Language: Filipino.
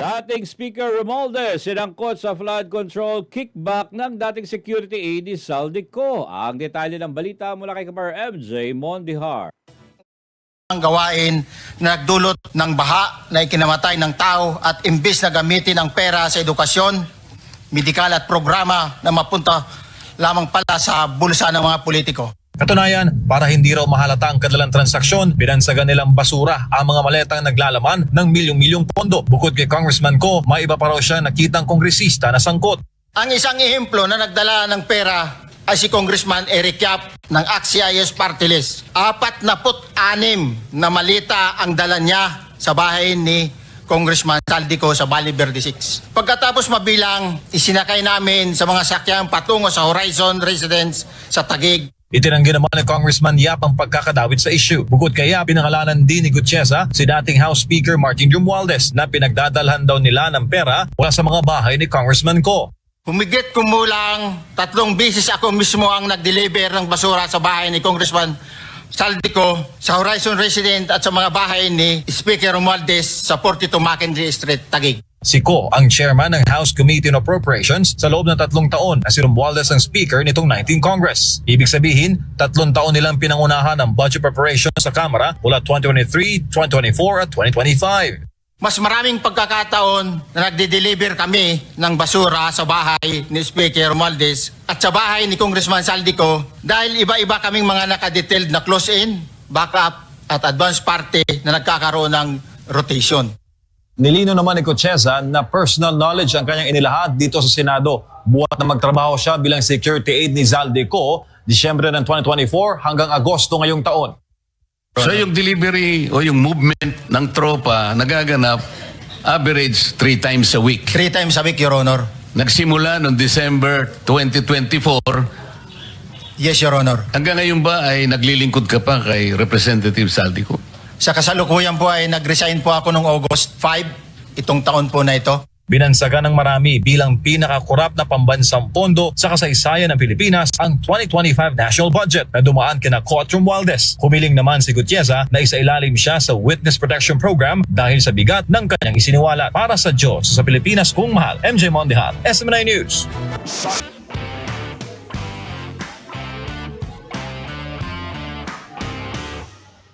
Dating Speaker Romualdez sinangkot sa flood control kickback ng dating security aide ni Saldico. Ang detalye ng balita mula kay Kapar MJ Mondihar. Ang gawain na nagdulot ng baha na ikinamatay ng tao at imbis na gamitin ang pera sa edukasyon, medikal at programa na mapunta lamang pala sa bulsa ng mga politiko. Katunayan, para hindi raw mahalata ang kanilang transaksyon, binansagan nilang basura ang mga maletang naglalaman ng milyong-milyong pondo. Bukod kay Congressman Ko, may iba pa raw siya nakitang kongresista na sangkot. Ang isang ehemplo na nagdala ng pera ay si Congressman Eric Yap ng AXIS Party List. 46 na malita ang dala niya sa bahay ni Congressman Saldico sa Valle Verde 6. Pagkatapos mabilang, isinakay namin sa mga sakyang patungo sa Horizon Residence sa Taguig. Itinanggi naman ni Congressman Yap ang pagkakadawit sa issue. Bukod kay Yap, pinangalanan din ni Gutierrez si dating House Speaker Martin Romualdez na pinagdadalhan daw nila ng pera mula sa mga bahay ni Congressman Ko. Humigit kumulang 3 beses ako mismo ang nag-deliver ng basura sa bahay ni Congressman Saldico, sa Horizon Resident at sa mga bahay ni Speaker Romualdez sa 42 McKinley Street, Taguig. Si Ko ang chairman ng House Committee on Appropriations sa loob ng 3 taon na si Romualdez ang speaker nitong 19th Congress. Ibig sabihin, 3 taon nilang pinangunahan ang budget preparation sa Kamara mula 2023, 2024 at 2025. Mas maraming pagkakataon na nagde-deliver kami ng basura sa bahay ni Speaker Romualdez at sa bahay ni Congressman Saldico dahil iba-iba kaming mga nakadetailed na close-in, backup at advance party na nagkakaroon ng rotation. Nilino naman ni Gutierrez na personal knowledge ang kanyang inilahad dito sa Senado. Buhat na magtrabaho siya bilang security aide ni Saldico, Disyembre ng 2024 hanggang Agosto ngayong taon. So yung delivery o yung movement ng tropa nagaganap average 3 times a week. 3 times a week, Your Honor. Nagsimula noong December 2024. Yes, Your Honor. Hanggang ngayon ba ay naglilingkod ka pa kay Representative Saldico? Sa kasalukuyan po ay nag-resign po ako noong August 5, itong taon po na ito. Binansagan ng marami bilang pinakakurap na pambansang pondo sa kasaysayan ng Pilipinas ang 2025 national budget na dumaan kina Ko at Romualdez. Humiling naman si Gutierrez na isailalim siya sa Witness Protection Program dahil sa bigat ng kanyang isiniwalat. Para sa Diyos sa Pilipinas kung mahal, MJ Mondihar, SMNI News.